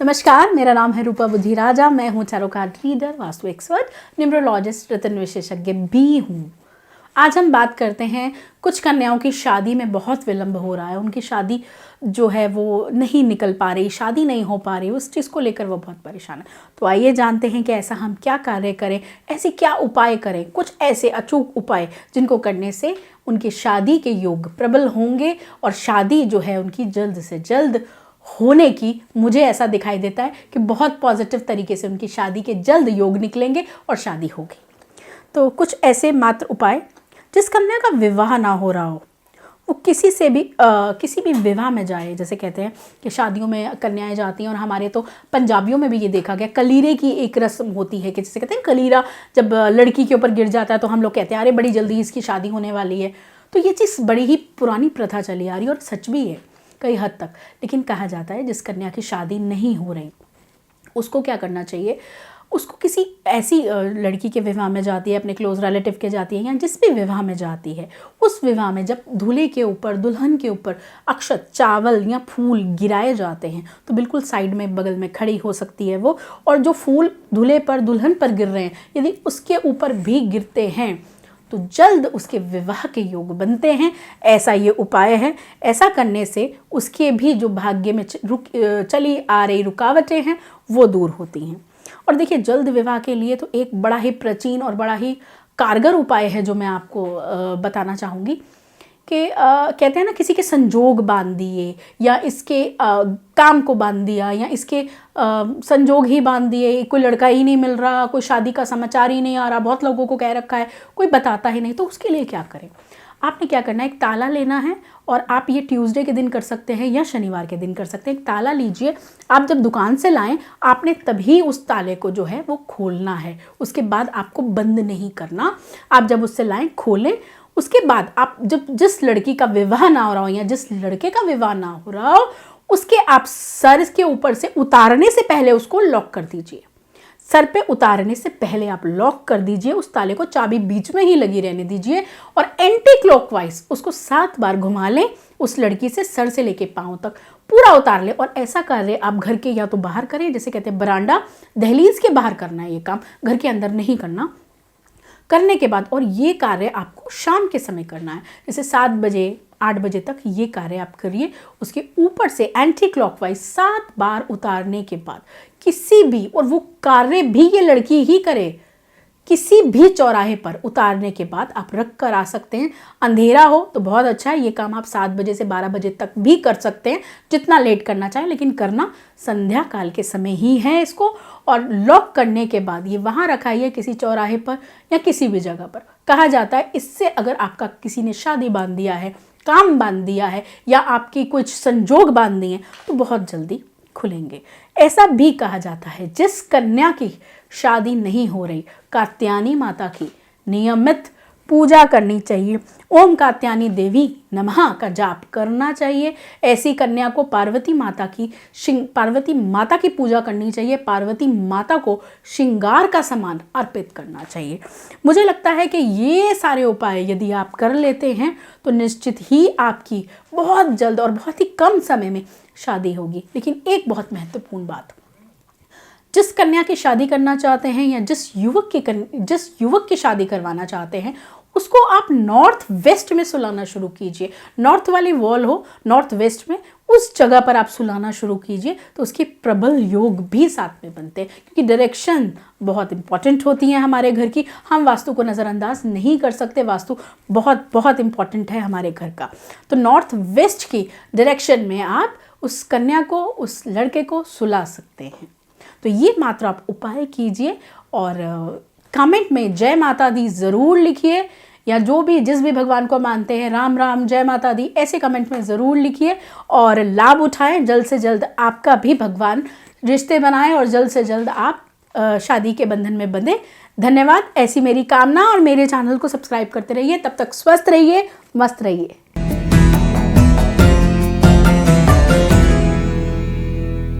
नमस्कार, मेरा नाम है रूपा बुद्धिराजा। मैं हूँ tarot card reader, vastu expert, numerologist, रत्न विशेषज्ञ भी हूँ। आज हम बात करते हैं कुछ कन्याओं की शादी में बहुत विलंब हो रहा है, उनकी शादी जो है वो नहीं निकल पा रही, शादी नहीं हो पा रही, उस चीज़ को लेकर वो बहुत परेशान है। तो आइए जानते हैं कि ऐसा हम क्या कार्य करें, ऐसे क्या उपाय करें, कुछ ऐसे अचूक उपाय जिनको करने से उनकी शादी के योग प्रबल होंगे और शादी जो है उनकी जल्द से जल्द होने की, मुझे ऐसा दिखाई देता है कि बहुत पॉजिटिव तरीके से उनकी शादी के जल्द योग निकलेंगे और शादी होगी। तो कुछ ऐसे मात्र उपाय, जिस कन्या का विवाह ना हो रहा हो वो किसी भी विवाह में जाए। जैसे कहते हैं कि शादियों में कन्याएं जाती हैं, और हमारे तो पंजाबियों में भी ये देखा गया, कलीरे की एक रस्म होती है कि जिसे कहते हैं कलीरा, जब लड़की के ऊपर गिर जाता है तो हम लोग कहते हैं अरे बड़ी जल्दी इसकी शादी होने वाली है। तो ये चीज़ बड़ी ही पुरानी प्रथा चली आ रही है और सच भी है कई हद तक। लेकिन कहा जाता है जिस कन्या की शादी नहीं हो रही उसको क्या करना चाहिए, उसको किसी ऐसी लड़की के विवाह में जाती है, अपने क्लोज रिलेटिव के जाती है, या जिस भी विवाह में जाती है, उस विवाह में जब दूल्हे के ऊपर, दुल्हन के ऊपर अक्षत, चावल या फूल गिराए जाते हैं तो बिल्कुल साइड में बगल में खड़ी हो सकती है वो, और जो फूल दूल्हे पर, दुल्हन पर गिर रहे हैं यदि उसके ऊपर भी गिरते हैं तो जल्द उसके विवाह के योग बनते हैं। ऐसा ये उपाय है। ऐसा करने से उसके भी जो भाग्य में चली आ रही रुकावटें हैं वो दूर होती हैं। और देखिए, जल्द विवाह के लिए तो एक बड़ा ही प्राचीन और बड़ा ही कारगर उपाय है जो मैं आपको बताना चाहूँगी कि कहते हैं ना, किसी के संजोग बांध दिए, या इसके काम को बांध दिया, या इसके संजोग ही बांध दिए, कोई लड़का ही नहीं मिल रहा, कोई शादी का समाचार ही नहीं आ रहा, बहुत लोगों को कह रखा है, कोई बताता ही नहीं। तो उसके लिए क्या करें? आपने क्या करना है, एक ताला लेना है, और आप ये ट्यूसडे के दिन कर सकते हैं या शनिवार के दिन कर सकते हैं। एक ताला लीजिए, आप जब दुकान से लाएं आपने तभी उस ताले को जो है वो खोलना है, उसके बाद आपको बंद नहीं करना। आप जब उससे लाएं खोलें, उसके बाद आप जब जिस लड़की का विवाह ना हो रहा हो या जिस लड़के का विवाह ना हो रहा हो उसके आप सर के ऊपर से उतारने से पहले उसको लॉक कर दीजिए। सर पे उतारने से पहले आप लॉक कर दीजिए, उस ताले को चाबी बीच में ही लगी रहने दीजिए, और एंटी क्लॉकवाइज उसको 7 बार घुमा लें, उस लड़की से सर से लेके पांव तक पूरा उतार लें। और ऐसा कार्य आप घर के या तो बाहर करें, जैसे कहते हैं बरांडा, दहलीज के बाहर करना है ये काम, घर के अंदर नहीं करना। करने के बाद, और ये कार्य आपको शाम के समय करना है, जैसे 7 बजे 8 बजे तक ये कार्य आप करिए। उसके ऊपर से एंटी क्लॉकवाइज 7 बार उतारने के बाद किसी भी, और वो कार्य भी ये लड़की ही करे, किसी भी चौराहे पर उतारने के बाद आप रख कर आ सकते हैं। अंधेरा हो तो बहुत अच्छा है, ये काम आप 7 बजे से 12 बजे तक भी कर सकते हैं, जितना लेट करना चाहें, लेकिन करना संध्या काल के समय ही है इसको। और लॉक करने के बाद ये वहाँ रखाइए किसी चौराहे पर या किसी भी जगह पर। कहा जाता है इससे अगर आपका किसी ने शादी बांध दिया है, काम बांध दिया है, या आपकी कुछ संजोग बांध दिए तो बहुत जल्दी खुलेंगे। ऐसा भी कहा जाता है जिस कन्या की शादी नहीं हो रही, कात्यायनी माता की नियमित पूजा करनी चाहिए। ओम कात्यायनी देवी नमः का जाप करना चाहिए। ऐसी कन्या को पार्वती माता की पूजा करनी चाहिए। पार्वती माता को श्रृंगार का सामान अर्पित करना चाहिए। मुझे लगता है कि ये सारे उपाय यदि आप कर लेते हैं तो निश्चित ही आपकी बहुत जल्द और बहुत ही कम समय में शादी होगी। लेकिन एक बहुत महत्वपूर्ण बात, जिस कन्या की शादी करना चाहते हैं या जिस युवक की शादी करवाना चाहते हैं उसको आप नॉर्थ वेस्ट में सुलाना शुरू कीजिए। नॉर्थ वाली वॉल हो, नॉर्थ वेस्ट में, उस जगह पर आप सुलाना शुरू कीजिए तो उसके प्रबल योग भी साथ में बनते हैं। क्योंकि डायरेक्शन बहुत इंपॉर्टेंट होती है हमारे घर की, हम वास्तु को नज़रअंदाज नहीं कर सकते। वास्तु बहुत बहुत इंपॉर्टेंट है हमारे घर का। तो नॉर्थ वेस्ट की डायरेक्शन में आप उस कन्या को, उस लड़के को सुला सकते हैं। तो ये मात्र आप उपाय कीजिए, और कमेंट में जय माता दी ज़रूर लिखिए, या जिस भी भगवान को मानते हैं, राम राम, जय माता दी, ऐसे कमेंट में ज़रूर लिखिए और लाभ उठाएं। जल्द से जल्द आपका भी भगवान रिश्ते बनाए और जल्द से जल्द आप शादी के बंधन में बंधे। धन्यवाद, ऐसी मेरी कामना, और मेरे चैनल को सब्सक्राइब करते रहिए। तब तक स्वस्थ रहिए, मस्त रहिए।